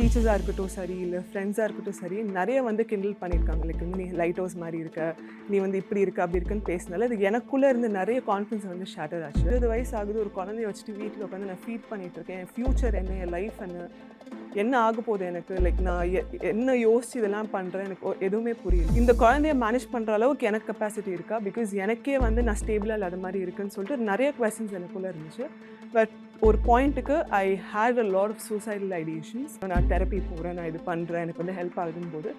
டீச்சர்ஸாக இருக்கட்டும் சரி, இல்லை ஃப்ரெண்ட்ஸாக இருக்கட்டும் சரி, நிறைய வந்து கிண்டல் பண்ணியிருக்காங்க. லைக் நீ லைட் ஹவுஸ் மாதிரி இருக்க, நீ வந்து இப்படி இருக்க அப்படி இருக்குன்னு பேசினால அது எனக்குள்ளே இருந்து நிறைய கான்ஃபிடன்ஸ் வந்து ஷேட்டர் ஆச்சு. 20 வயசு ஆகுது, ஒரு குழந்தைய வச்சுட்டு வீட்டில் உட்காந்து நான் ஃபீட் பண்ணிட்டு இருக்கேன். என் ஃப்யூச்சர் என்ன, என் லைஃப் என்ன ஆக போகுது எனக்கு, லைக் நான் என்ன யோசிச்சு இதெல்லாம் பண்ணுறேன், எனக்கு எதுவுமே புரியல. இந்த குழந்தைய மேனேஜ் பண்ணுற அளவுக்கு எனக்கு கெப்பாசிட்டி இருக்கா, பிகாஸ் எனக்கே வந்து நான் ஸ்டேபிளாக இல்லாத மாதிரி இருக்குன்னு சொல்லிட்டு நிறைய கொஸ்டின்ஸ் எனக்குள்ளே இருந்துச்சு. பட் ஒரு பாயிண்ட்டுக்கு I had a lot of suicidal ideations. நான் தெரப்பி போகிறேன், நான் இது பண்ணுறேன், எனக்கு வந்து ஹெல்ப் ஆகுதுன்னு போது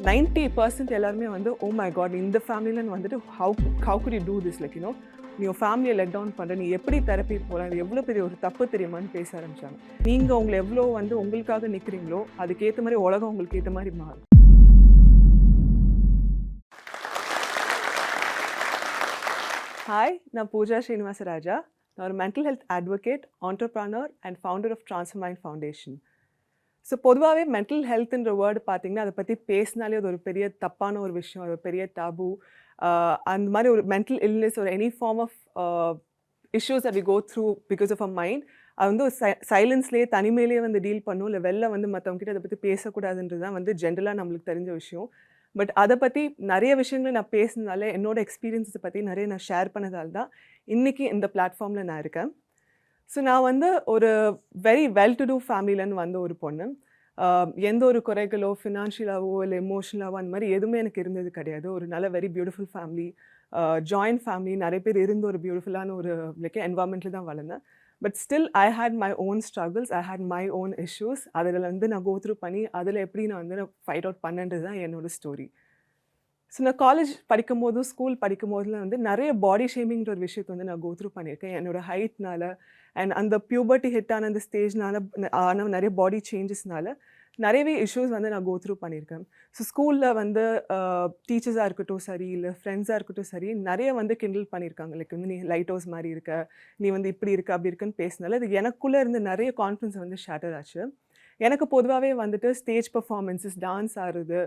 90% எல்லாருமே வந்து ஓ மை காட், இந்த ஃபேமிலியில் வந்துட்டு how good you do this, like you know நீ உன் ஃபேமிலியை லெட் டவுன் பண்ணுற, நீ எப்படி தெரப்பி போகிற, அது எவ்வளோ பெரிய ஒரு தப்பு தெரியுமான்னு பேச ஆரம்பித்தாங்க. நீங்கள் உங்களை எவ்வளோ வந்து உங்களுக்காக நிற்கிறீங்களோ அதுக்கேற்ற மாதிரி உலகம் உங்களுக்கு ஏற்ற மாதிரி மாறும். ஹாய், நான் பூஜா ஸ்ரீனிவாசராஜா. நான் ஒரு mental health advocate, entrepreneur and founder of Transformind foundation. So பொதுவாகவே மென்டல் ஹெல்த்ன்ற வேர்டு பார்த்திங்கன்னா அதை பற்றி பேசினாலே அது ஒரு பெரிய தப்பான ஒரு விஷயம், அது ஒரு பெரிய டாபு. அந்த மாதிரி ஒரு மென்டல் இல்னஸ் ஒரு any form of issues that we go through because of our mind, அது வந்து ஒரு சைலன்ஸ்லேயே தனிமையிலேயே வந்து டீல் பண்ணும், இல்லை வெளில வந்து மற்றவங்ககிட்ட அதை பற்றி பேசக்கூடாதுன்றது தான் வந்து ஜென்ரலாக நம்மளுக்கு தெரிஞ்ச விஷயம். பட் அதை பற்றி நிறைய விஷயங்கள் நான் பேசினால, என்னோடய எக்ஸ்பீரியன்ஸை பற்றி நிறைய நான் ஷேர் பண்ணதால் தான் இன்றைக்கி இந்த பிளாட்ஃபார்மில் நான் இருக்கேன். ஸோ நான் வந்து ஒரு வெரி வெல் டு டூ ஃபேமிலியிலேருந்து வந்த ஒரு பொண்ணு. எந்த ஒரு குறைகளோ ஃபினான்ஷியலாகவோ இல்லை எமோஷனலாகவோ அந்த மாதிரி எதுவுமே எனக்கு இருந்தது கிடையாது. ஒரு நல்ல very beautiful family, joint family, நிறைய பேர் இருந்து ஒரு பியூட்டிஃபுல்லான ஒரு லைக் என்வாயர்மெண்ட்டில் தான் வளர்ந்தேன். But still I hate my own struggles, I hate my own issues. அதில் வந்து நான் கோ த்ரூ பண்ணி அதில் எப்படி நான் வந்து ஃபைட் அவுட் பண்ணன்றது தான் என்னோடய ஸ்டோரி. ஸோ நான் காலேஜ் படிக்கும்போதும் ஸ்கூல் படிக்கும்போதுலாம் வந்து நிறைய பாடி ஷேமிங்கிற ஒரு விஷயத்தை வந்து நான் கோ த்ரூ பண்ணியிருக்கேன். என்னோடய ஹைட்னால அண்ட் அந்த பியூபர்ட்டி ஹிட் ஆன அந்த ஸ்டேஜ்னால ஆன நிறைய பாடி சேஞ்சஸ்னால நிறையவே இஷ்யூஸ் வந்து நான் கோ த்ரூ பண்ணியிருக்கேன். ஸோ ஸ்கூலில் வந்து டீச்சர்ஸாக இருக்கட்டும் சரி, இல்லை ஃப்ரெண்ட்ஸாக இருக்கட்டும் சரி, நிறைய வந்து கிண்டல் பண்ணியிருக்காங்க. லைக் வந்து நீ லைட் ஹவுஸ் மாதிரி இருக்க, நீ வந்து இப்படி இருக்க அப்படி இருக்குன்னு பேசினால அது எனக்குள்ளே இருந்து நிறைய கான்ஃபிடன்ஸ் வந்து ஷேட்டர் ஆச்சு. எனக்கு பொதுவாகவே வந்துட்டு ஸ்டேஜ் பர்ஃபார்மன்ஸஸ், டான்ஸ் ஆடுறது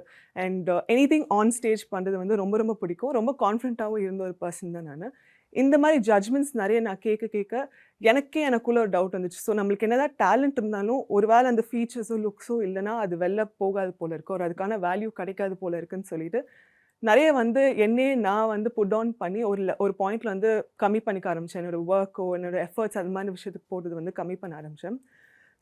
அண்ட் எனிதிங் ஆன் ஸ்டேஜ் பண்ணுறது வந்து ரொம்ப ரொம்ப பிடிக்கும். ரொம்ப கான்ஃபிடென்ட்டாகவும் இருந்த ஒரு பர்சன் தான் நான். இந்த மாதிரி ஜட்ஜ்மெண்ட்ஸ் நிறைய நான் கேட்க எனக்குள்ளே ஒரு டவுட் வந்துச்சு. ஸோ நம்மளுக்கு என்னதான் டேலண்ட் இருந்தாலும் ஒரு வேளை அந்த ஃபீச்சர்ஸோ லுக்ஸோ இல்லைனா அது வெளில போகாது போல் இருக்குது, ஒரு அதுக்கான வேல்யூ கிடைக்காது போல் இருக்குன்னு சொல்லிட்டு நிறைய வந்து என்னையே நான் வந்து புட் ஆன் பண்ணி ஒரு பாயிண்டில் வந்து கம்மி பண்ணிக்க ஆரம்பித்தேன். என்னோடய ஒர்க்கோ என்னோடய எஃபர்ட்ஸ் அது மாதிரி விஷயத்துக்கு போடுறது வந்து கம்மி பண்ண ஆரம்பித்தேன்.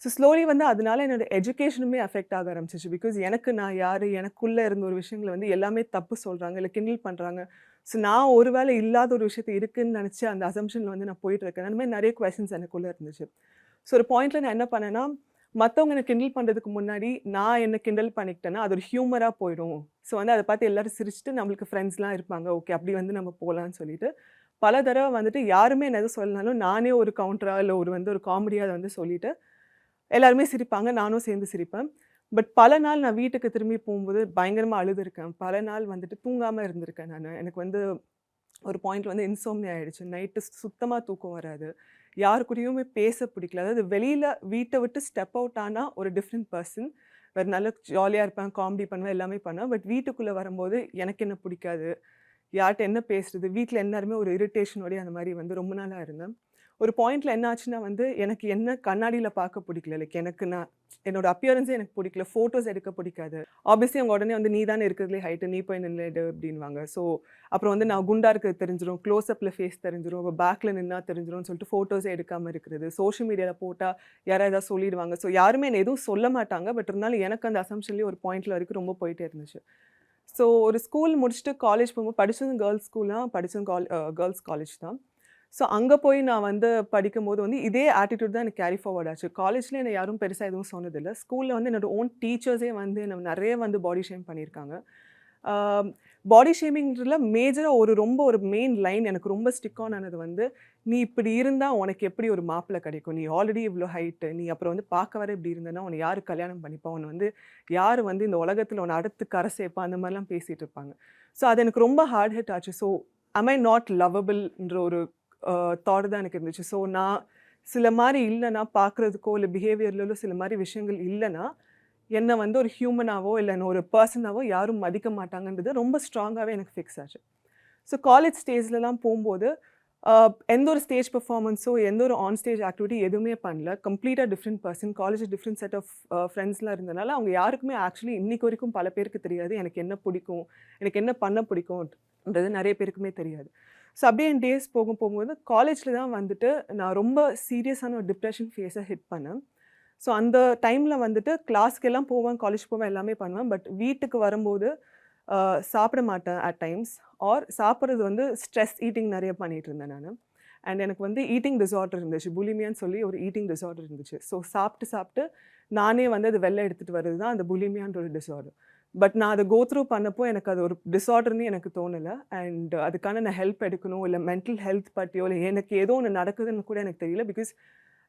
ஸோ ஸ்லோலி வந்து அதனால என்னோடய எஜுகேஷனுமே அஃபெக்ட் ஆக ஆரம்பிச்சிச்சு. பிகாஸ் நான் யார், எனக்குள்ளே இருந்த ஒரு விஷயங்களை வந்து எல்லாமே தப்பு சொல்கிறாங்க, இல்லை கிண்டல் பண்ணுறாங்க. ஸோ நான் ஒரு வேளை இல்லாத ஒரு விஷயத்தை இருக்குதுன்னு நினச்சி அந்த அசம்ஷனில் வந்து நான் போயிட்டுருக்கேன். அந்த மாதிரி நிறைய கொஸ்டின்ஸ் எனக்குள்ளே இருந்துச்சு. ஸோ ஒரு பாயிண்டில் நான் என்ன பண்ணேன்னா, மற்றவங்க என்னை கிண்டல் பண்ணுறதுக்கு முன்னாடி நான் என்ன கிண்டல் பண்ணிக்கிட்டேன்னா அது ஒரு ஹியூமராக போயிடும். ஸோ வந்து அதை பார்த்து எல்லோரும் சிரிச்சுட்டு நம்மளுக்கு ஃப்ரெண்ட்ஸ்லாம் இருப்பாங்க, ஓகே அப்படி வந்து நம்ம போகலான்னு சொல்லிட்டு பல தடவை வந்துட்டு யாருமே என்ன எதுவும் சொல்லனாலும் நானே ஒரு கவுண்டராக இல்லை ஒரு காமெடியாக அதை வந்து சொல்லிவிட்டு எல்லாருமே சிரிப்பாங்க, நானும் சேர்ந்து சிரிப்பேன். பட் பல நாள் நான் வீட்டுக்கு திரும்பி போகும்போது பயங்கரமாக அழுதுருக்கேன். பல நாள் வந்துட்டு தூங்காமல் இருந்திருக்கேன் நான். எனக்கு வந்து ஒரு பாயிண்டில் வந்து இன்சோம்னியா ஆகிடுச்சு. நைட்டு சுத்தமாக தூக்கம் வராது, யாரு கூடயுமே பேச பிடிக்கல. அதாவது வெளியில் வீட்டை விட்டு ஸ்டெப் அவுட் ஆனால் ஒரு டிஃப்ரெண்ட் பர்சன், வேறு நல்ல ஜாலியாக இருப்பேன், காமெடி பண்ணுவேன், எல்லாமே பண்ணுவேன். பட் வீட்டுக்குள்ளே வரும்போது எனக்கு என்ன பிடிக்காது, யார்கிட்ட என்ன பேசுகிறது, வீட்டில் எல்லாருமே ஒரு இரிட்டேஷனோடய அந்த மாதிரி வந்து ரொம்ப நாளாக இருந்தேன். ஒரு பாயிண்டில் என்ன ஆச்சுன்னா வந்து எனக்கு என்ன கண்ணாடியில் பார்க்க பிடிக்கல, லைக் என்னோட அப்பியரன்ஸே எனக்கு பிடிக்கல, ஃபோட்டோஸ் எடுக்க பிடிக்காது. ஆப்வியஸ்லி அவங்க உடனே வந்து நீ தானே இருக்கிறதுலே ஹைட்டு, நீ போய் நின்றுடு அப்படின்வாங்க. ஸோ அப்புறம் வந்து நான் குண்டாக இருக்கிறது தெரிஞ்சிடும், க்ளோஸ்அப்பில் ஃபேஸ் தெரிஞ்சிடும், பேக்கில் நின்னா தெரிஞ்சிடும்னு சொல்லிட்டு ஃபோட்டோஸே எடுக்காமல் இருக்கிறது. சோஷியல் மீடியாவில் போட்டால் யாராவது ஏதாவது சொல்லிடுவாங்க. ஸோ யாருமே என்ன எதுவும் சொல்ல மாட்டாங்க. பட் இருந்தாலும் எனக்கு அந்த அசம்ஷன்லேயே ஒரு பாயிண்டில் வரைக்கும் ரொம்ப போயிட்டே இருந்துச்சு. ஸோ ஒரு ஸ்கூல் முடிச்சுட்டு காலேஜ் போகும்போது படித்ததும் கேர்ள்ஸ் ஸ்கூல்லாம், படித்ததும் கேர்ள்ஸ் காலேஜ் தான். ஸோ அங்கே போய் நான் வந்து படிக்கும்போது வந்து இதே ஆட்டிடியூட் தான் எனக்கு கேரி ஃபார்வர்ட் ஆச்சு. காலேஜில் என்னை யாரும் பெருசாக எதுவும் சொன்னதில்லை. ஸ்கூலில் வந்து என்னோடய ஓன் டீச்சர்ஸே வந்து என்னை நிறைய வந்து பாடி ஷேம் பண்ணியிருக்காங்க. பாடி ஷேமிங்கிறதுல மேஜராக ஒரு மெயின் லைன் எனக்கு ரொம்ப ஸ்டிக் ஆன் ஆனது வந்து, நீ இப்படி இருந்தால் உனக்கு எப்படி ஒரு மாப்பிள்ளை கிடைக்கும், நீ ஆல்ரெடி இவ்வளோ ஹைட்டு, நீ அப்புறம் வந்து பார்க்க வர இப்படி இருந்தேன்னா உன்னை யார் கல்யாணம் பண்ணிப்பா, உன்னை வந்து யார் வந்து இந்த உலகத்தில் உன்னை அடுத்து கரை சேர்ப்பா, அந்த மாதிரிலாம் பேசிகிட்டு இருப்பாங்க. ஸோ அது எனக்கு ரொம்ப ஹார்ட் ஹிட் ஆச்சு. ஸோ am I not lovableன்ற ஒரு தாட் தான் எனக்கு இருந்துச்சு. ஸோ நான் சில மாதிரி இல்லைன்னா, பார்க்குறதுக்கோ இல்லை பிஹேவியர்லோ சில மாதிரி விஷயங்கள் இல்லைன்னா என்னை வந்து ஒரு ஹியூமனாவோ இல்லை ஒரு பர்சனாவோ யாரும் மதிக்க மாட்டாங்கன்றது ரொம்ப ஸ்ட்ராங்காகவே எனக்கு ஃபிக்ஸ் ஆச்சு. ஸோ காலேஜ் ஸ்டேஜ்லலாம் போகும்போது எந்த ஒரு ஸ்டேஜ் பெர்ஃபார்மன்ஸோ எந்த ஒரு ஆன் ஸ்டேஜ் ஆக்டிவிட்டி எதுவுமே பண்ணல. கம்ப்ளீட்டாக different person. College different set of ஃப்ரெண்ட்ஸ்லாம் இருந்தனால அவங்க யாருக்குமே ஆக்சுவலி இன்னைக்கு வரைக்கும் பல பேருக்கு தெரியாது எனக்கு என்ன பிடிக்கும், எனக்கு என்ன பண்ண பிடிக்கும்ன்றது நிறைய பேருக்குமே தெரியாது. ஸோ அப்படியே என் டேஸ் போகும்போது காலேஜில் தான் வந்துட்டு நான் ரொம்ப சீரியஸான ஒரு டிப்ரெஷன் ஃபேஸை ஹிட் பண்ணேன். ஸோ அந்த டைமில் வந்துட்டு கிளாஸ்க்கெல்லாம் போவேன், காலேஜ் போவேன், எல்லாமே பண்ணுவேன். பட் வீட்டுக்கு வரும்போது சாப்பிட மாட்டேன் அட் டைம்ஸ். ஆர் சாப்பிட்றது வந்து ஸ்ட்ரெஸ் ஈட்டிங் நிறைய பண்ணிகிட்டு இருந்தேன் நான். அண்ட் எனக்கு வந்து ஈட்டிங் டிஸார்டர் இருந்துச்சு. புலிமியான்னு சொல்லி ஒரு ஈட்டிங் டிஸார்டர் இருந்துச்சு. ஸோ சாப்பிட்டு நானே வந்து அது வெளில எடுத்துகிட்டு வர்றது தான் அந்த புலிமியான்ற ஒரு டிஸார்டர். பட் நான் அதை கோ த்ரூ பண்ணப்போ எனக்கு அது ஒரு டிஸார்டர்னு எனக்கு தோணலை. அண்ட் அதுக்கான நான் ஹெல்ப் எடுக்கணும், இல்லை மென்டல் ஹெல்த் பற்றியோ இல்லை எனக்கு ஏதோ ஒன்று நடக்குதுன்னு கூட எனக்கு தெரியல. Because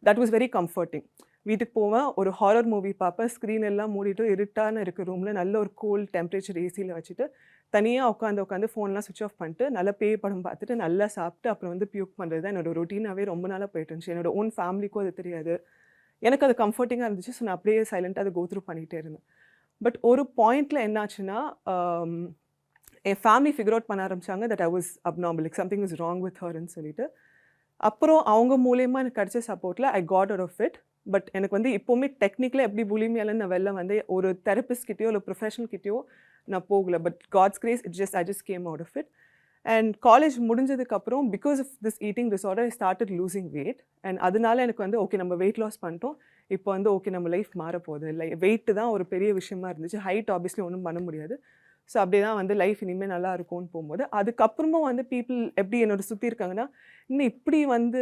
that was very comforting. வீட்டுக்கு போவேன், ஒரு ஹாரர் மூவி பார்ப்பேன், ஸ்க்ரீன் எல்லாம் மூடிட்டு இருட்டான இருக்க ரூமில் நல்ல ஒரு கூல் டெம்பரேச்சர் ஏசியில் வச்சுட்டு தனியாக உட்காந்து ஃபோன்லாம் சுவிட்ச் ஆஃப் பண்ணிட்டு நல்லா பேய் படம் பார்த்துட்டு நல்லா சாப்பிட்டு அப்புறம் வந்து பியூக் பண்ணுறது தான் என்னோடய ரொட்டீனாகவே ரொம்ப நாளாக போயிட்டு இருந்துச்சு. என்னோடய ஓன் ஃபேமிலிக்கும் அது தெரியாது. எனக்கு அது கம்ஃபர்டிங்காக இருந்துச்சு. ஸோ நான் அப்படியே சைலண்ட்டாக அதை கோ த்ரூ பண்ணிகிட்டே இருந்தேன். பட் ஒரு பாயிண்டில் என்னாச்சுன்னா என் ஃபேமிலி ஃபிகர் அவுட் பண்ண ஆரம்பித்தாங்க that I was abnormal, like something is wrong with ஹர்ன்னு சொல்லிட்டு. அப்புறம் அவங்க மூலயமா எனக்கு கிடைச்ச சப்போர்ட்டில் I got out of it. But எனக்கு வந்து இப்போவுமே டெக்னிக்கலாக எப்படி புலிமியாலன்னு நான் வெளில வந்து ஒரு தெரபிஸ்ட் கிட்டேயோ இல்லை ப்ரொஃபஷனல் கிட்டேயோ நான் போகல. But God's grace I just came out of it. And college முடிஞ்சதுக்கப்புறம் because of this eating disorder I started losing weight. And அதனால எனக்கு வந்து ஓகே நம்ம வெயிட் லாஸ் பண்ணிட்டோம், இப்போ வந்து ஓகே நம்ம லைஃப் மாறப்போகுது. இல்லை வெயிட்டு தான் ஒரு பெரிய விஷயமா இருந்துச்சு. ஹைட் ஆப்வியஸ்லி ஒன்றும் பண்ண முடியாது. ஸோ அப்படியே தான் வந்து லைஃப் இனிமேல் நல்லா இருக்கும்னு போகும்போது அதுக்கப்புறமும் வந்து பீப்புள் எப்படி என்னோட சுற்றி இருக்காங்கன்னா, இன்னும் இப்படி வந்து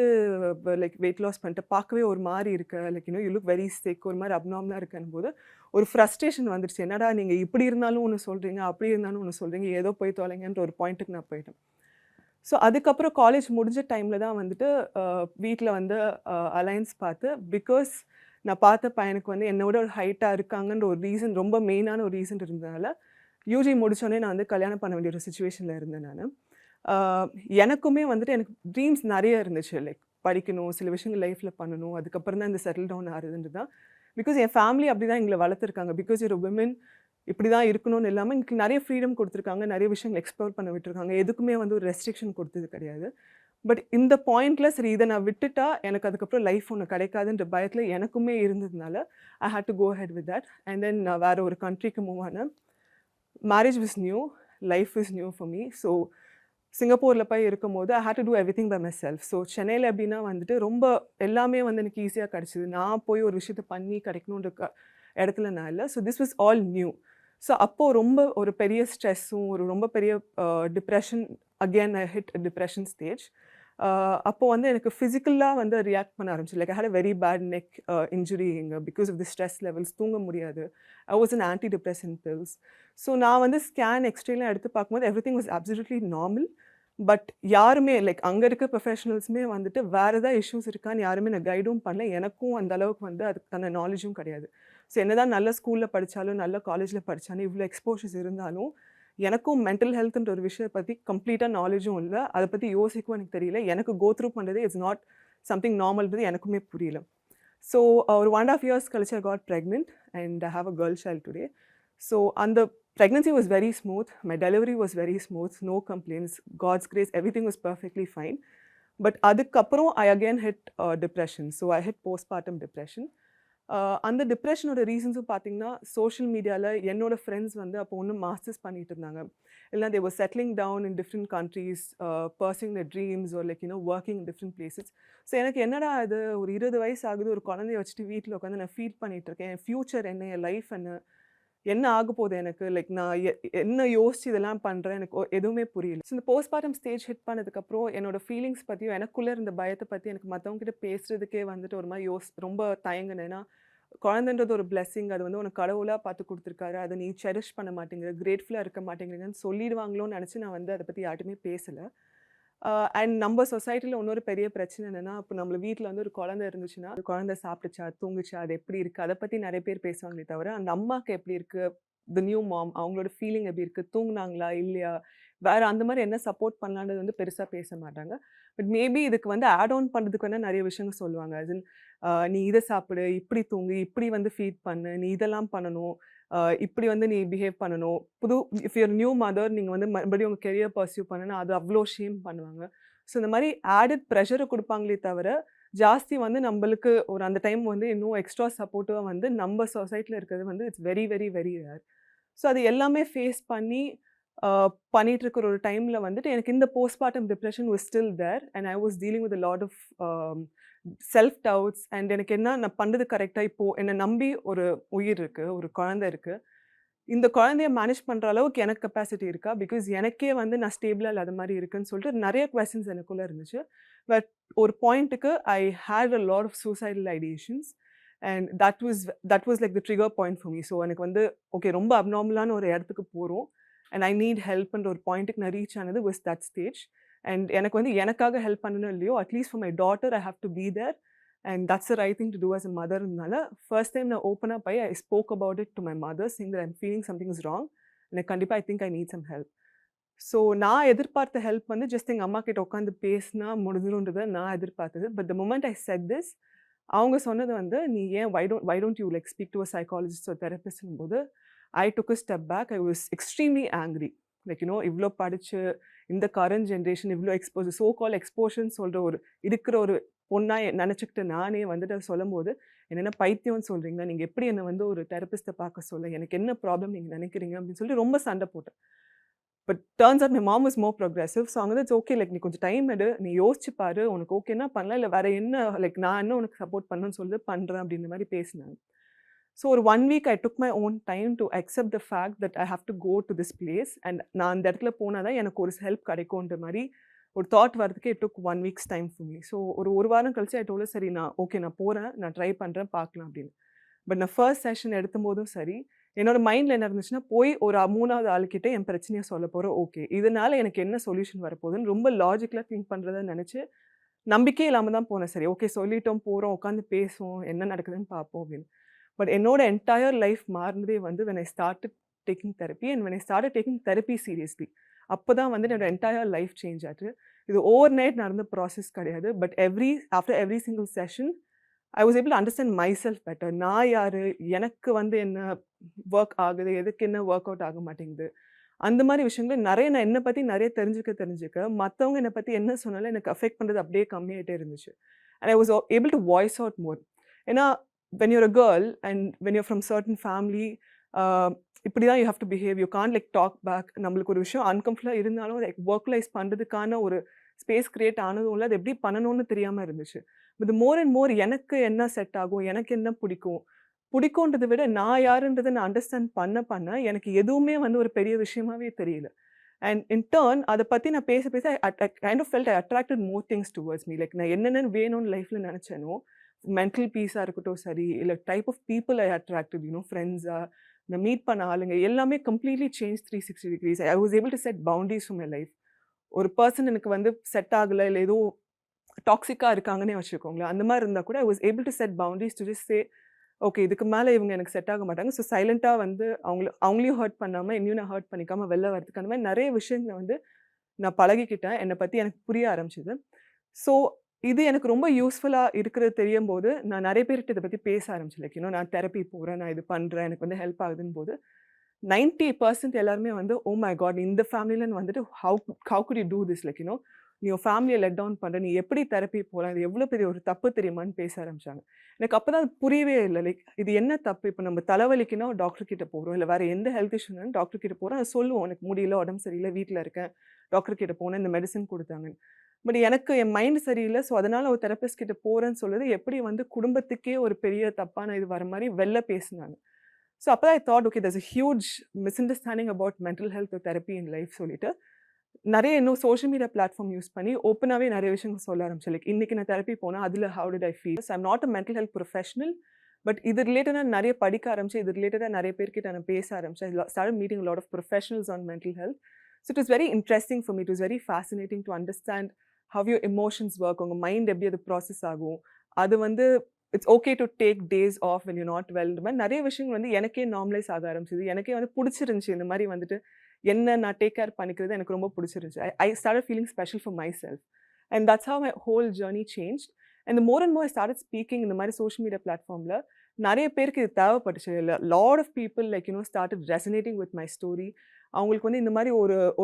லைக் வெயிட் லாஸ் பண்ணிட்டு பார்க்கவே ஒரு மாதிரி இருக்கு, like you look very sick, ஒரு மாதிரி அப்நார்மலாக இருக்குன்னு போது ஒரு ஃப்ரஸ்ட்ரேஷன் வந்துடுச்சு. என்னடா நீங்கள் இப்படி இருந்தாலும் ஒன்று சொல்கிறீங்க, அப்படி இருந்தாலும் ஒன்று சொல்கிறீங்க, ஏதோ போய் தொலைங்கன்ற ஒரு பாயிண்ட்டுக்கு நான் போயிட்டேன். ஸோ அதுக்கப்புறம் காலேஜ் முடிஞ்ச டைமில் தான் வந்துட்டு வீட்டில் வந்து அலைன்ஸ் பார்த்து, பிகாஸ் நான் பார்த்த பையனுக்கு வந்து என்னோட ஒரு ஹைட்டாக இருக்காங்கன்ற ஒரு ரீசன், ரொம்ப மெயினான ஒரு ரீசன் இருந்ததுனால யூஜி முடித்தோடனே நான் வந்து கல்யாணம் பண்ண வேண்டிய ஒரு சுச்சுவேஷனில் இருந்தேன் நான். எனக்குமே வந்துட்டு எனக்கு ட்ரீம்ஸ் நிறைய இருந்துச்சு. லைக் படிக்கணும், சில விஷயங்கள் லைஃப்பில் பண்ணணும், அதுக்கப்புறம் தான் இந்த செட்டில் டவுன் ஆகுதுன்றது தான். பிகாஸ் என் ஃபேமிலி அப்படி தான் எங்களை வளர்த்துருக்காங்க. பிகாஸ் ஒரு விமன் இப்படி தான் இருக்கணும்னு இல்லாமல் எங்களுக்கு நிறைய ஃப்ரீடம் கொடுத்துருக்காங்க, நிறைய விஷயங்கள் எக்ஸ்ப்ளோர் பண்ண விட்டுருக்காங்க. எதுக்குமே வந்து ஒரு ரெஸ்ட்ரிக்ஷன் கொடுத்தது கிடையாது. பட் இந்த பாயிண்டில் சரி இதை நான் விட்டுட்டா எனக்கு அதுக்கப்புறம் லைஃப் ஒன்று கிடைக்காதுன்ற பயத்தில் எனக்குமே இருந்ததுனால I had to go ahead with that. And then நான் வேறு ஒரு கண்ட்ரிக்கு மூவ் ஆனேன். Marriage was new, life is new for me. So சிங்கப்பூரில் போய் இருக்கும்போது I had to do everything by myself. So சென்னையில் எப்படின்னா வந்துட்டு ரொம்ப எல்லாமே வந்து எனக்கு ஈஸியாக கிடச்சிது. நான் போய் ஒரு விஷயத்தை பண்ணி கிடைக்கணுன்ற இடத்துல நான் இல்லை. So this was all new. So அப்போது ரொம்ப ஒரு பெரிய ஸ்ட்ரெஸ்ஸும் ஒரு ரொம்ப பெரிய depression, again I hit depression stage. அப்போது வந்து எனக்கு ஃபிசிக்கலாக வந்து ரியாக்ட் பண்ண ஆரம்பிச்சு. Like I had a very bad neck injury இங்கே because of the stress levels, தூங்க முடியாது. I was on anti depression pills. So நான் வந்து ஸ்கேன் எக்ஸ்ரேலாம் எடுத்து பார்க்கும்போது everything was absolutely normal. But யாருமே லைக் அங்கே இருக்க ப்ரொஃபஷனல்ஸுமே வந்துட்டு வேறு ஏதாவது இஷ்யூஸ் இருக்கான்னு யாருமே நான் கைடும் பண்ணல. எனக்கும் அந்த அளவுக்கு வந்து அதுக்கான நாலேஜும் கிடையாது. ஸோ என்ன தான் நல்ல ஸ்கூலில் படித்தாலும் நல்ல காலேஜில் படித்தாலும் இவ்வளோ எக்ஸ்போஷர்ஸ் இருந்தாலும் எனக்கும் மென்டல் ஹெல்த்ன்ற ஒரு விஷயத்தை பற்றி கம்ப்ளீட்டாக நாலேஜும் இல்லை. அதை பற்றி யோசிக்கவும் எனக்கு தெரியல. எனக்கு கோ த்ரூ பண்ணுறது இட்ஸ் நாட் சம்திங் நார்மல்ன்றது எனக்குமே புரியல. ஸோ ஒரு 1.5 years கழிச்சு I got pregnant and I have a girl child today. So அந்த pregnancy was very smooth. My delivery was very smooth. No complaints. God's grace, everything was perfectly fine. But அதுக்கப்புறம் I again hit depression. So I hit postpartum depression. அந்த டிப்ரெஷனோட ரீசன்ஸும் பார்த்தீங்கன்னா social மீடியாவில் என்னோட friends வந்து அப்போ ஒன்றும் masters பண்ணிட்டு இருந்தாங்க, இல்லைனா they were settling down in different countries, pursuing the dreams ஒரு like working in different places. So எனக்கு என்னடா அது ஒரு 20 வயசு ஆகுது, ஒரு குழந்தைய வச்சுட்டு வீட்டில் உட்காந்து நான் ஃபீல் பண்ணிகிட்டு இருக்கேன். என் ஃப்யூச்சர் என்ன, என் லைஃப் என்ன ஆக போகுது எனக்கு, லைக் நான் என்ன யோசிச்சு இதெல்லாம் பண்ணுறேன், எனக்கு எதுவுமே புரியல. ஸோ இந்த போஸ்ட்மார்ட்டம் ஸ்டேஜ் ஹிட் பண்ணதுக்கப்புறம் என்னோட ஃபீலிங்ஸ் பற்றியும் எனக்குள்ளே இருந்த பயத்தை பற்றி எனக்கு மற்றவங்ககிட்ட பேசுகிறதுக்கே வந்துட்டு ஒரு மாதிரி ரொம்ப தயங்கினேன்னா, குழந்தைன்றது ஒரு பிளெஸ்ஸிங், அது வந்து உனக்கு கடவுளாக பார்த்து கொடுத்துருக்காரு, அதை நீ செரிஷ் பண்ண மாட்டேங்கிற, கிரேட்ஃபுல்லாக இருக்க மாட்டேங்கிறீங்கன்னு சொல்லிடுவாங்களோன்னு நினச்சி நான் வந்து அதை பற்றி யார்ட்டுமே பேசலை. அண்ட் நம்ம சொசைட்டியில் இன்னொரு பெரிய பிரச்சனை என்னென்னா, இப்போ நம்மள வீட்டில் வந்து ஒரு குழந்தை இருந்துச்சுன்னா, அந்த குழந்தை சாப்பிட்டுச்சா, தூங்குச்சா, அது எப்படி இருக்குது, அதை பற்றி நிறைய பேர் பேசுவாங்களே தவிர அந்த அம்மாவுக்கு எப்படி இருக்குது, த நியூ மாம் அவங்களோட ஃபீலிங் எப்படி இருக்குது, தூங்குனாங்களா இல்லையா, வேறு அந்த மாதிரி என்ன சப்போர்ட் பண்ணலான்றது வந்து பெருசாக பேச மாட்டாங்க. பட் மேபி இதுக்கு வந்து ஆட் ஆன் பண்ணுறதுக்கு வேணால் நிறைய விஷயங்கள் சொல்லுவாங்க. அது நீ இதை சாப்பிடு, இப்படி தூங்கு, இப்படி வந்து ஃபீட் பண்ணு, நீ இதெல்லாம் பண்ணணும், இப்படி வந்து நீ பிஹேவ் பண்ணணும். இஃப் யூர் நியூ மதர் நீங்கள் வந்து மறுபடியும் உங்கள் கெரியர் பர்சியூ பண்ணுன்னா அது அவ்வளோ ஷேம் பண்ணுவாங்க. ஸோ இந்த மாதிரி ஆடட் ப்ரெஷரை கொடுப்பாங்களே தவிர ஜாஸ்தி வந்து நம்மளுக்கு ஒரு அந்த டைம் வந்து இன்னும் எக்ஸ்ட்ரா சப்போர்ட்டிவாக வந்து நம்ம சொசைட்டியில் இருக்கிறது வந்து it's very very very rare. So அது எல்லாமே ஃபேஸ் பண்ணி பண்ணிட்டு இருக்கிற ஒரு டைமில் வந்துட்டு எனக்கு இந்த postpartum depression was still there and I was dealing with lot of self doubts. And எனக்கு என்ன நான் பண்ணுறது கரெக்டாக இப்போது என்னை நம்பி ஒரு உயிர் இருக்குது, ஒரு குழந்தை இருக்குது, இந்த குழந்தைய மேனேஜ் பண்ணுற அளவுக்கு எனக்கு கெப்பாசிட்டி இருக்கா? பிகாஸ் எனக்கே வந்து நான் ஸ்டேபிளாக இல்லாத மாதிரி இருக்குன்னு சொல்லிட்டு நிறைய கொஸ்டின்ஸ் எனக்குள்ளே இருந்துச்சு. பட் ஒரு பாயிண்ட்டுக்கு I had a lot of suicidal ideations and that was like the trigger point for me. So எனக்கு வந்து ஓகே ரொம்ப அப்நார்மலான ஒரு இடத்துக்கு போகிறோம் அண்ட் ஐ நீட் ஹெல்ப்ன்ற ஒரு பாயிண்ட்டுக்கு நான் ரீச் ஆனது வாஸ் தட் ஸ்டேஜ். அண்ட் எனக்கு வந்து எனக்காக ஹெல்ப் பண்ணணும் இல்லையோ, at least for my daughter I have to be there and that's the right thing to do as a mother. First time I open up, I spoke about it to my mother saying that I'm feeling something is wrong and I think I need some help. So நான் எதிர்பார்த்த help வந்து just எங்கள் அம்மா கிட்ட உட்காந்து பேசினா முடிஞ்சிருன்றதை நான் எதிர்பார்த்தது. But the moment I said this, அவங்க சொன்னது வந்து நீ ஏன் why don't you like speak to a psychologist or therapist போது I took a step back. I was extremely angry. Like இவ்வளோ படிச்சு இந்த கரண்ட் ஜென்ரேஷன் இவ்வளோ ஸோ கால் எக்ஸ்போஷன் சொல்கிற ஒரு இருக்கிற ஒரு பொண்ணா நினச்சிக்கிட்டு நானே வந்துட்டு சொல்லும் போது என்னென்ன பைத்தியம்னு சொல்கிறீங்களா, நீங்கள் எப்படி என்னை வந்து ஒரு தெரப்பிஸ்ட்டை பார்க்க சொல்ல, எனக்கு என்ன ப்ராப்ளம் நீங்கள் நினைக்கிறீங்க அப்படின்னு சொல்லிட்டு ரொம்ப சண்டை போட்டேன். But turns out my mom is more progressive. So அங்கே தான் ஓகே லைக் நீ கொஞ்சம் டைம் எடு, நீ யோசிச்சு பாரு, உனக்கு ஓகேன்னா பண்ணலாம், இல்லை வேறு என்ன லைக் நான் என்ன உனக்கு சப்போர்ட் பண்ணணும்னு சொல்லிட்டு பண்ணுறேன் அப்படின்ற மாதிரி பேசினாங்க. ஸோ ஒரு 1 week I took my own time to accept the fact that I have to go to this place and நான் அந்த இடத்துல போனால் தான் எனக்கு ஒரு ஹெல்ப் கிடைக்கும்ன்ற மாதிரி ஒரு தாட் வரதுக்கு it took 1 week's time for me. So ஒரு வாரம் கழிச்சு ஐ டோல்ட் சரி நான் ஓகே நான் போகிறேன், நான் ட்ரை பண்ணுறேன் பார்க்கலாம் அப்படின்னு. பட் நான் ஃபர்ஸ்ட் செஷன் எடுத்தும் போதும் சரி என்னோட மைண்டில் என்ன இருந்துச்சுன்னா போய் ஒரு 3வது ஆளுக்கிட்ட என் பிரச்சனையை சொல்ல போகிறேன். ஓகே இதனால எனக்கு என்ன சொல்யூஷன் வரப்போகுதுன்னு ரொம்ப லாஜிக்கலாக திங்க் பண்ணுறதை நினச்சி நம்பிக்கை இல்லாமல் தான் போனேன். சரி ஓகே சொல்லிட்டோம், போகிறோம், உட்காந்து பேசுவோம், என்ன நடக்குதுன்னு பார்ப்போம் அப்படின்னு. பட் என்னோட என்டையர் லைஃப் மாறினதே வந்து when I started taking therapy and when I started taking therapy seriously, அப்போ தான் வந்து என்னோட என்டையர் லைஃப் சேஞ்ச் ஆச்சு. இது ஓவர் நைட் நடந்த ப்ராசஸ் கிடையாது. But after every single session I was able to understand my self better. நான் யார், எனக்கு வந்து என்ன ஒர்க் ஆகுது, எதுக்கு என்ன ஒர்க் அவுட் ஆக மாட்டேங்குது, அந்த மாதிரி விஷயங்கள் நிறைய நான் என்னை பற்றி நிறைய தெரிஞ்சுக்க மற்றவங்க என்னை பற்றி என்ன சொன்னாலும் எனக்கு அஃபெக்ட் பண்ணுறது அப்படியே கம்மியாகிட்டே இருந்துச்சு. And I was able to voice out மோர். ஏன்னா when you're a girl and when you're from certain family, இப்படி தான் you have to behave, you can't like talk back. நம்மளுக்கு ஒரு விஷயம் அன்கம்ஃபர்டபுளாக இருந்தாலும் லைக் ஒர்க்லைஸ் பண்ணுறதுக்கான ஒரு ஸ்பேஸ் கிரியேட் ஆனதும் இல்லை, அது எப்படி பண்ணணும்னு தெரியாமல் இருந்துச்சு. பட் மோர் அண்ட் மோர் எனக்கு என்ன செட் ஆகும், எனக்கு என்ன பிடிக்கும்ன்றதை விட நான் யாருன்றதை நான் அண்டர்ஸ்டாண்ட் பண்ண எனக்கு எதுவுமே வந்து ஒரு பெரிய விஷயமாவே தெரியல. அண்ட் இன் டர்ன் அதை பற்றி நான் பேச I kind of felt I attracted more things towards me. Like நான் என்னென்ன வேணும்னு லைஃப்பில் நினச்சேனோ, மென்டல் பீஸாக இருக்கட்டும் சரி, இல்லை type of people I attracted, ஃப்ரெண்ட்ஸாக நான் மீட் பண்ண ஆளுங்க எல்லாமே completely change 360 degrees. I was able to set boundaries for my life. ஒரு பர்சன் எனக்கு வந்து செட் ஆகலை, இல்லை ஏதோ டாக்ஸிக்காக இருக்காங்கன்னே வச்சுக்கோங்களேன், அந்த மாதிரி இருந்தால் கூட ஐ was able to set boundaries to just say okay இதுக்கு மேலே இவங்க எனக்கு செட் ஆக மாட்டாங்க. ஸோ சைலண்ட்டாக வந்து அவங்களையும் ஹர்ட் பண்ணாமல் என்னையும் நான் ஹர்ட் பண்ணிக்காமல் வெளில வரதுக்கு அந்த மாதிரி நிறைய விஷயங்களை வந்து நான் பழகிக்கிட்டேன். என்னை பற்றி எனக்கு புரிய ஆரம்பிச்சிது. ஸோ இது எனக்கு ரொம்ப யூஸ்ஃபுல்லாக இருக்கிறது தெரியும் போது நான் நிறைய பேர்கிட்ட இதை பற்றி பேச ஆரம்பிச்சேன். லைக் நான் தெரப்பி போகிறேன், நான் இது பண்ணுறேன், எனக்கு வந்து ஹெல்ப் ஆகுதுன்னு போது 90% எல்லாருமே வந்து ஓ மை காட் இந்த ஃபேமிலியில் வந்துட்டு how good you do this, like நீ உன் ஃபேமிலியை லெட் டவுன் பண்ணுற, நீ எப்படி தெரப்பி போகலாம், இது எவ்வளோ பெரிய ஒரு தப்பு தெரியுமான்னு பேச ஆரம்பித்தாங்க. எனக்கு அப்போ தான் அது புரியவே இல்லை. லைக் இது என்ன தப்பு, இப்போ நம்ம தலைவலிக்குன்னா டாக்டர் கிட்ட போகிறோம், இல்லை வேறு எந்த ஹெல்த் இஷ்யூனாலும் டாக்டர் கிட்ட போகிறோம், அதை சொல்லுவோம் எனக்கு முடியல, உடம்பு சரியில்லை, வீட்டில் இருக்கேன், டாக்டர் கிட்ட போனேன், இந்த மெடிசன் கொடுத்தாங்க. பட் எனக்கு என் மைண்ட் சரியில்லை, ஸோ அதனால் ஒரு தெரப்பிஸ்ட் கிட்ட போகிறேன்னு சொல்லுது எப்படி வந்து குடும்பத்துக்கே ஒரு பெரிய தப்பான இது வர மாதிரி வெளில பேசினாங்க. ஸோ அப்போ தான் I thought okay there's a huge misunderstanding about mental health or therapy in life சொல்லிட்டு நிறைய இன்னும் சோஷியல் மீடியா பிளாட்ஃபார்ம் யூஸ் பண்ணி ஓப்பனாகவே நிறைய விஷயங்கள் சொல்ல ஆரம்பிச்சேன். லைக் இன்றைக்கி நான் தெரப்பி போனால் அதில் how did I feel. So I'm not a mental health professional, but இது ரிலேட்டடாக நிறைய படிக்க ஆரம்பிச்சேன், இது ரிலேட்டடாக நிறைய பேர்கிட்ட நான் பேச ஆரம்பித்தேன். I started meeting a lot of professionals on mental health. So it was very interesting for me, it was very fascinating to understand how your emotions work, உங்கள் மைண்ட் எப்படி அது ப்ராசஸ் ஆகும், அது வந்து it's okay to take days off when you're not well. இந்த மாதிரி நிறைய விஷயங்கள் வந்து எனக்கே நார்மலைஸ் ஆக ஆரம்பிச்சிது. எனக்கே வந்து பிடிச்சிருந்துச்சி இந்த மாதிரி வந்துட்டு என்ன நான் டேக் கேர் பண்ணிக்கிறது எனக்கு ரொம்ப பிடிச்சிருந்துச்சி. I started feeling special for myself and that's how my whole journey changed. And the more and more I started speaking இந்த மாதிரி சோஷியல் மீடியா பிளாட்ஃபார்மில் நிறைய பேருக்கு இது தேவைப்பட்டுச்சு. lot of people like started resonating with my story. அவங்களுக்கு வந்து இந்த மாதிரி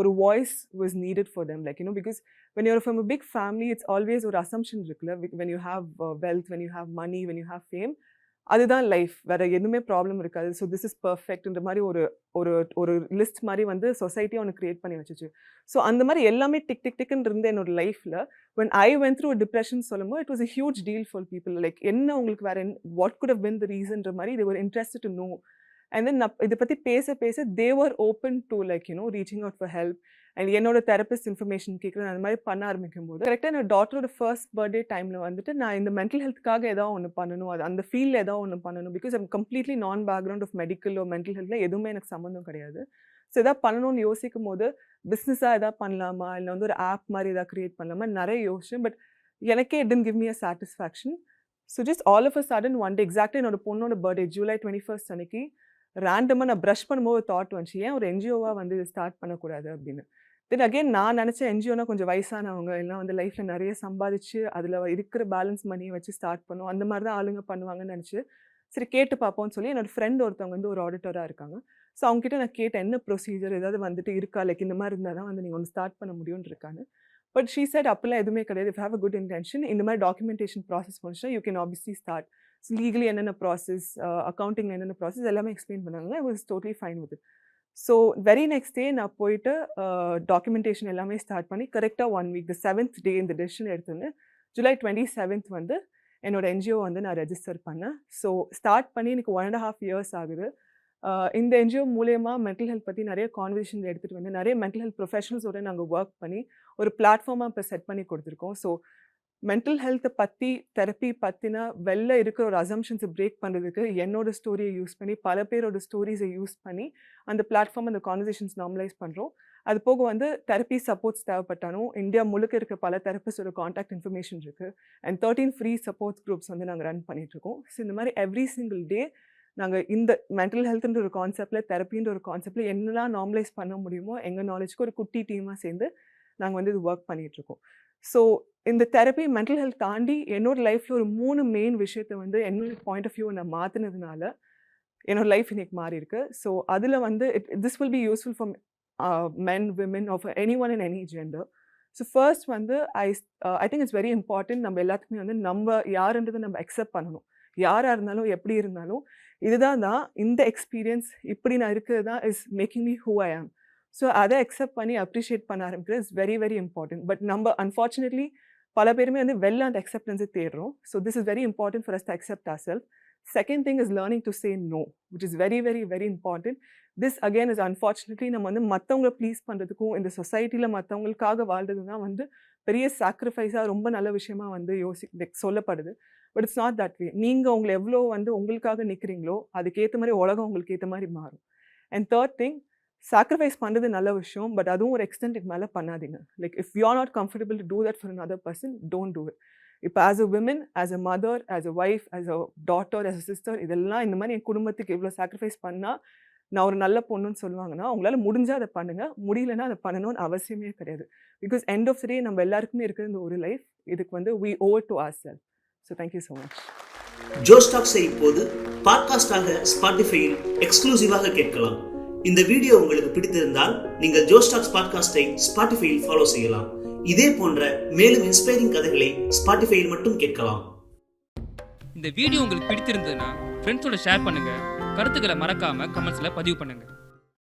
ஒரு voice was needed for them, like because when you're from a big family, it's always ஒரு assumption இருக்குல்ல, when you have wealth, when you have money, when you have fame, அதுதான் life, வேற எதுவுமே ப்ராப்ளம் இருக்காது. ஸோ திஸ் இஸ் பர்ஃபெக்ட்ன்ற மாதிரி ஒரு ஒரு ஒரு லிஸ்ட் மாதிரி வந்து சொசைட்டியை ஒன்று கிரியேட் பண்ணி வச்சுச்சு. ஸோ அந்த மாதிரி எல்லாமே டிக் டிக் டிக்னு இருந்த என்னோட லைஃப்பில் when I went through a depression சொல்லும்போது it was a huge deal for people. Like என்ன உங்களுக்கு வேற what could have been the reasonன்ற மாதிரி they were interested to know. And then இதை பற்றி பேச they were open to like reaching out for help. And என்னோட therapist information கேட்குறது அந்த மாதிரி பண்ண ஆரம்பிக்கும் போது கரெக்டாக என்னோட டாட்டரோட ஃபர்ஸ்ட் பர்த்டே டைமில் வந்துட்டு நான் இந்த மென்டல் ஹெல்த்துக்காக ஏதாவது ஒன்று பண்ணணும், அது அந்த ஃபீல்டில் ஏதாவது ஒன்று பண்ணணும். பிகாஸ் ஐம் கம்ப்ளீட்லி நான் பேக்ரவுண்ட் ஆஃப் மெடிக்கல் மென்டல் ஹெல்த்தில் எதுவுமே எனக்கு சம்மந்தம் கிடையாது. ஸோ எதாவது பண்ணணும்னு யோசிக்கும் போது பிஸ்னஸாக எதாவது பண்ணலாமா, இல்லை வந்து ஒரு ஆப் மாதிரி எதாவது க்ரியேட் பண்ணலாமா நிறைய யோசிச்சேன். பட் எனக்கே it didn't give me a satisfaction. So just all of a sudden one day exactly என்னோட பொண்ணோட பர்த்டே July 21st அன்னைக்கு ரேண்டமாக நான் ப்ரஷ் பண்ணும்போது தாட் வந்துச்சு, ஏன் ஒரு என்ஜிஓவாக வந்து இது ஸ்டார்ட் பண்ணக்கூடாது அப்படின்னு. தென் அகெயின் நான் நினச்சேன் என்ஜிஓனா கொஞ்சம் வயசானவங்க எல்லாம் வந்து லைஃப்பில் நிறைய சம்பாதிச்சு அதில் இருக்கிற பேலன்ஸ் மணியை வச்சு ஸ்டார்ட் பண்ணும், அந்த மாதிரி தான் ஆளுங்க பண்ணுவாங்கன்னு நினச்சி சரி கேட்டு பார்ப்போம்னு சொல்லி என்னோட ஃப்ரெண்ட் ஒருத்தவங்க வந்து ஒரு ஆடிட்டராக இருக்காங்க. ஸோ அவங்ககிட்ட நான் கேட்டேன் என்ன ப்ரொசீஜர் ஏதாவது வந்துட்டு இருக்கா, லைக் இந்த மாதிரி இருந்தால் தான் வந்து நீங்கள் ஒன்று ஸ்டார்ட் பண்ண முடியும்னு இருக்கான்னு. பட் ஷீ சைட் அப்பெல்லாம் எதுவுமே கிடையாது. If have a good intention இந்த மாதிரி டாக்குமெண்டேஷன் ப்ராசஸ் பண்ணிச்சுன்னா you can obviously start. Legally என்னென்ன ப்ராசஸ், அக்கௌண்டிங் என்னென்ன ப்ராசஸ் எல்லாமே எக்ஸ்பிளைன் பண்ணாங்க. I was totally fine with it. So very next day நான் போயிட்டு டாக்குமெண்டேஷன் எல்லாமே ஸ்டார்ட் பண்ணி கரெக்டாக 1 வீக் த 7th டே இந்த டெசிஷன் எடுத்துன்னு July 27th வந்து என்னோட என்ஜிஓ வந்து நான் ரெஜிஸ்டர் பண்ணேன். ஸோ ஸ்டார்ட் பண்ணி எனக்கு 1.5 years ஆகுது. இந்த என்ஜிஓ மூலயமா மென்டல் ஹெல்த் பற்றி நிறைய கான்வர்சேஷன் எடுத்துகிட்டு வந்து நிறைய மென்டல் ஹெல்த் ப்ரொஃபஷனல்ஸோட நாங்கள் ஒர்க் பண்ணி ஒரு பிளாட்ஃபார்மாக இப்போ செட் பண்ணி கொடுத்துருக்கோம். ஸோ மென்டல் ஹெல்த்தை பற்றி தெரப்பி பற்றினா வெளில இருக்கிற ஒரு அசம்ஷன்ஸை பிரேக் பண்ணுறதுக்கு என்னோட ஸ்டோரியை யூஸ் பண்ணி பல பேரோட ஸ்டோரிஸை யூஸ் பண்ணி அந்த பிளாட்ஃபார்ம் அந்த கான்வர்சேஷன்ஸ் நார்மலைஸ் பண்ணுறோம். அது போக வந்து தெரப்பி சப்போர்ட்ஸ் தேவைப்பட்டாலும் இந்தியா முழுக்க இருக்கிற பல தெரப்பிஸ்டோட காண்டாக்ட் இன்ஃபர்மேஷன் இருக்குது. அண்ட் 13 ஃப்ரீ சப்போர்ட்ஸ் குரூப்ஸ் வந்து நாங்கள் ரன் பண்ணிகிட்ருக்கோம். ஸோ இந்த மாதிரி எவ்ரி சிங்கிள் டே நாங்கள் இந்த மென்டல் ஹெல்த்ன்ற ஒரு கான்செப்டில் தெரப்பின்ற ஒரு கான்செப்டில் என்னெல்லாம் நார்மலைஸ் பண்ண முடியுமோ எங்கள் நாலேஜ்க்கு ஒரு குட்டி டீமாக சேர்ந்து நாங்கள் வந்து இது ஒர்க் பண்ணிகிட்ருக்கோம். ஸோ இந்த தெரப்பி மென்டல் ஹெல்த் தாண்டி என்னோட லைஃப்பில் ஒரு 3 மெயின் விஷயத்தை வந்து என்னோட பாயிண்ட் ஆஃப் வியூ நான் மாற்றினதுனால என்னோட லைஃப் இன்னைக்கு மாறி இருக்கு. ஸோ அதில் வந்து this will be useful for men, women of any one in any gender. So first வந்து I think it's very important நம்ம எல்லாத்துக்குமே வந்து நம்ம யாருன்றதை நம்ம அக்செப்ட் பண்ணணும். யாராக இருந்தாலும் எப்படி இருந்தாலும் இதுதான் இந்த எக்ஸ்பீரியன்ஸ் இப்படி நான் இருக்கிறது தான் is making me who I am. So அதை அக்செப்ட் பண்ணி அப்ரிஷியேட் பண்ண ஆரம்பிக்கிறது is very very important. But நம்ம அன்ஃபார்ச்சுனேட்லி பல பேருமே வந்து வெளில அந்த அக்செப்டன்ஸை தேடுறோம். So this is very important for us to accept our self. Second thing is learning to say no, which is very very very important. This again is unfortunately நம்ம வந்து மற்றவங்களை ப்ளீஸ் பண்ணுறதுக்கும் இந்த சொசைட்டியில் மற்றவங்களுக்காக வாழ்றது தான் வந்து பெரிய சாக்ரிஃபைஸாக ரொம்ப நல்ல விஷயமா வந்து சொல்லப்படுது. But it's not that way. நீங்கள் உங்களை எவ்வளோ வந்து உங்களுக்காக நிற்கிறீங்களோ அதுக்கேற்ற மாதிரி உலகம் உங்களுக்கு ஏற்ற மாதிரி மாறும். அண்ட் தேர்ட் திங், சாக்ரிஃபைஸ் பண்ணுறது நல்ல விஷயம், பட் அதுவும் ஒரு எக்ஸ்டென்ட்டுக்கு மேலே பண்ணாதீங்க. Like if you are not comfortable to do that for another person, don't do it. இப்போ as a women, as a mother, as a wife, as a daughter, as a sister, இதெல்லாம் இந்த மாதிரி என் குடும்பத்துக்கு இவ்வளோ சாக்ரிஃபைஸ் பண்ணால் நான் ஒரு நல்ல பொண்ணுன்னு சொல்லுவாங்கன்னா உங்களால் முடிஞ்சால் அதை பண்ணுங்கள், முடியலன்னா அதை பண்ணணும்னு அவசியமே கிடையாது. பிகாஸ் எண்ட் ஆஃப் த டே நம்ம எல்லாருக்குமே இருக்கிற இந்த ஒரு லைஃப், இதுக்கு வந்து we owe it to ourselves. So thank you so much. Josh டாக்ஸை இப்போது பாட்காஸ்டாக ஸ்பாட்டிஃபையில் எக்ஸ்க்ளூசிவாக கேட்கலாம். இந்த வீடியோ உங்களுக்கு பிடித்திருந்தால் நீங்கள் ஜோஸ் டாக்ஸ் பாட்காஸ்டை ஸ்பாட்டிஃபையில் ஃபாலோ செய்யலாம். இதே போன்ற மேலும் இன்ஸ்பைரிங் கதைகளை ஸ்பாட்டிஃபையில் மட்டும் கேட்கலாம். இந்த வீடியோ உங்களுக்கு பிடித்திருந்ததுன்னா ஃப்ரெண்ட்ஸோட ஷேர் பண்ணுங்க, கருத்துக்களை மறக்காம கமெண்ட்ஸ்ல பதிவு பண்ணுங்க.